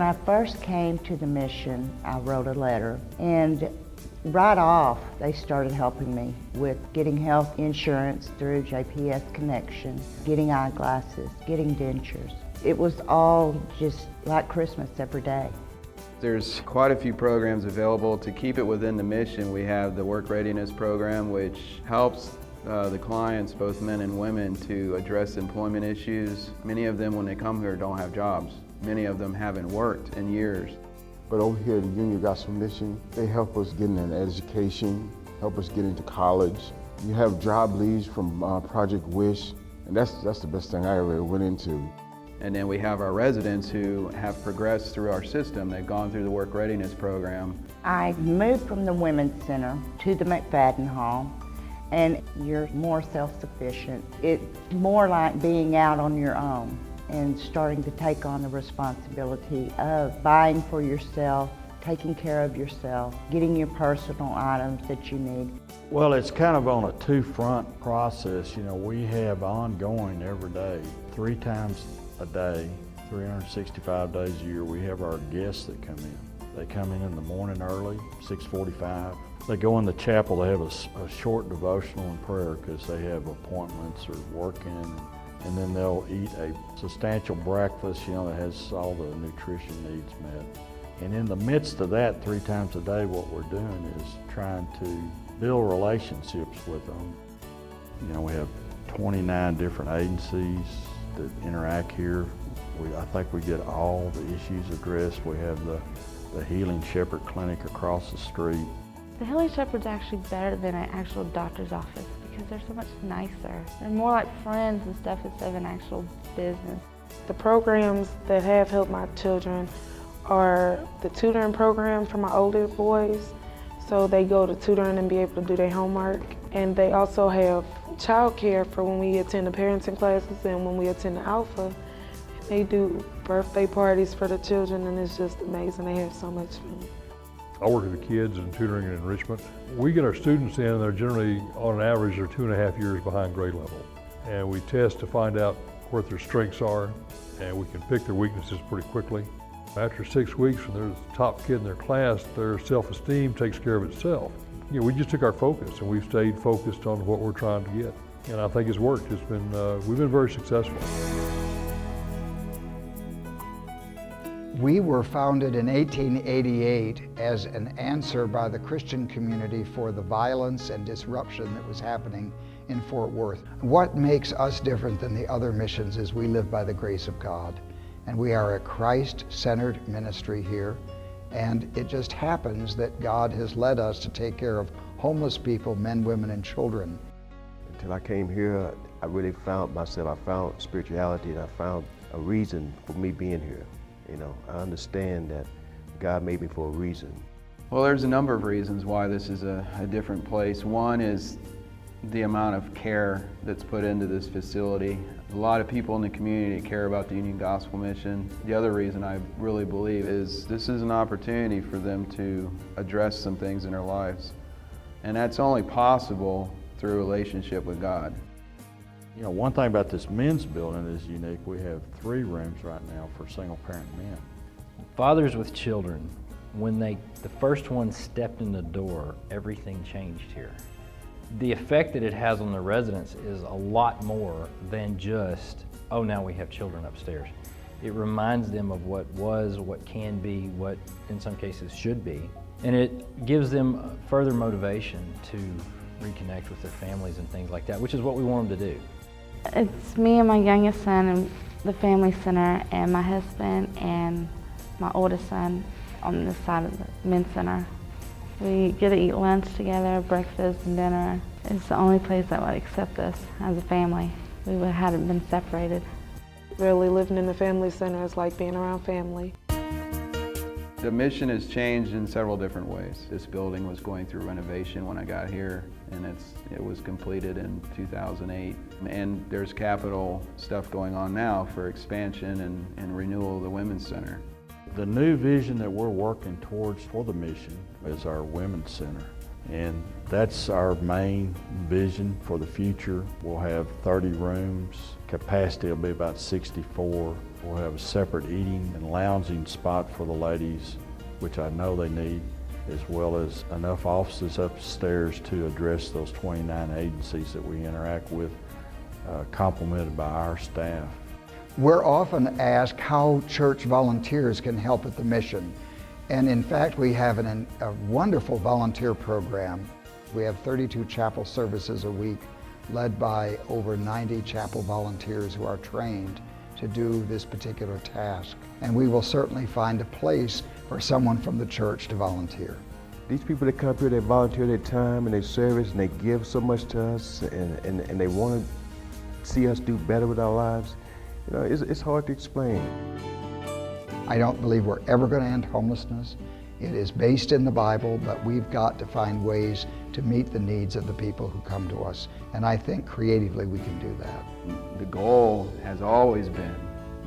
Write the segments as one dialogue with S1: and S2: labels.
S1: When I first came to the mission, I wrote a letter, and right off, they started helping me with getting health insurance through JPS Connection, getting eyeglasses, getting dentures. It was all just like Christmas every day.
S2: There's quite a few programs available. To keep it within the mission, we have the Work Readiness Program, which helps the clients, both men and women, to address employment issues. Many of them, when they come here, don't have jobs. Many of them haven't worked in years.
S3: But over here at the Union Gospel Mission, they help us get an education, help us get into college. You have job leads from Project Wish, and that's the best thing I ever went into.
S2: And then we have our residents who have progressed through our system. They've gone through the Work Readiness Program.
S1: I moved from the Women's Center to the McFadden Hall, and you're more self-sufficient. It's more like being out on your own and starting to take on the responsibility of buying for yourself, taking care of yourself, getting your personal items that you need.
S4: Well, it's kind of on a two-front process. You know, we have ongoing every day, 3 times a day, 365 days a year. We have our guests that come in. They come in the morning early, 6:45. They go in the chapel, they have a short devotional and prayer because they have appointments or working, and then they'll eat a substantial breakfast, you know, that has all the nutrition needs met. And in the midst of that, 3 times a day, what we're doing is trying to build relationships with them. You know, we have 29 different agencies that interact here. I think we get all the issues addressed. We have the Healing Shepherd Clinic across the street.
S5: The Healing Shepherd's actually better than an actual doctor's office because they're so much nicer. They're more like friends and stuff instead of an actual business.
S6: The programs that have helped my children are the tutoring program for my older boys, so they go to tutoring and be able to do their homework. And they also have child care for when we attend the parenting classes and when we attend the Alpha. They do birthday parties for the children, and it's just amazing. They have so much fun.
S7: I work with the kids in tutoring and enrichment. We get our students in, and they're generally, on an average, they're 2.5 years behind grade level. And we test to find out what their strengths are, and we can pick their weaknesses pretty quickly. After 6 weeks, when they're the top kid in their class, their self-esteem takes care of itself. You know, we just took our focus, and we've stayed focused on what we're trying to get. And I think it's worked. It's been, we've been very successful.
S8: We were founded in 1888 as an answer by the Christian community for the violence and disruption that was happening in Fort Worth. What makes us different than the other missions is we live by the grace of God. And we are a Christ-centered ministry here. And it just happens that God has led us to take care of homeless people, men, women, and children.
S9: Until I came here, I really found myself. I found spirituality, and I found a reason for me being here. You know, I understand that God made me for a reason.
S2: Well, there's a number of reasons why this is a different place. One is the amount of care that's put into this facility. A lot of people in the community care about the Union Gospel Mission. The other reason I really believe is this is an opportunity for them to address some things in their lives. And that's only possible through a relationship with God.
S4: You know, one thing about this men's building is unique. We have 3 rooms right now for single-parent men.
S10: Fathers with children, when the first one stepped in the door, everything changed here. The effect that it has on the residents is a lot more than just, oh, now we have children upstairs. It reminds them of what was, what can be, what in some cases should be. And it gives them further motivation to reconnect with their families and things like that, which is what we want them to do.
S5: It's me and my youngest son in the family center, and my husband and my oldest son on this side of the men's center. We get to eat lunch together, breakfast and dinner. It's the only place that would accept us as a family. We hadn't been separated.
S6: Really living in the family center is like being around family.
S2: The mission has changed in several different ways. This building was going through renovation when I got here, and it was completed in 2008. And there's capital stuff going on now for expansion and renewal of the Women's Center.
S4: The new vision that we're working towards for the mission is our Women's Center. And that's our main vision for the future. We'll have 30 rooms. Capacity will be about 64. We'll have a separate eating and lounging spot for the ladies, which I know they need, as well as enough offices upstairs to address those 29 agencies that we interact with, complemented by our staff.
S8: We're often asked how church volunteers can help at the mission. And in fact, we have a wonderful volunteer program. We have 32 chapel services a week, led by over 90 chapel volunteers who are trained to do this particular task. And we will certainly find a place for someone from the church to volunteer.
S9: These people that come here, they volunteer their time and their service, and they give so much to us, and they want to see us do better with our lives. You know, it's hard to explain.
S8: I don't believe we're ever going to end homelessness. It is based in the Bible, but we've got to find ways to meet the needs of the people who come to us. And I think creatively we can do that.
S2: The goal has always been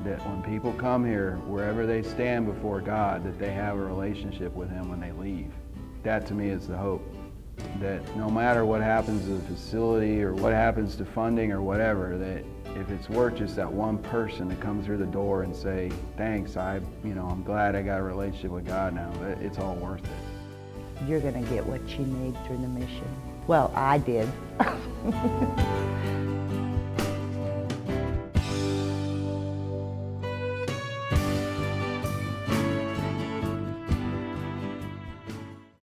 S2: that when people come here, wherever they stand before God, that they have a relationship with Him when they leave. That to me is the hope. That no matter what happens to the facility or what happens to funding or whatever, that if it's worth just that one person to come through the door and say, thanks, I'm glad I got a relationship with God now, it's all worth it.
S1: You're going to get what you need through the mission. Well, I did.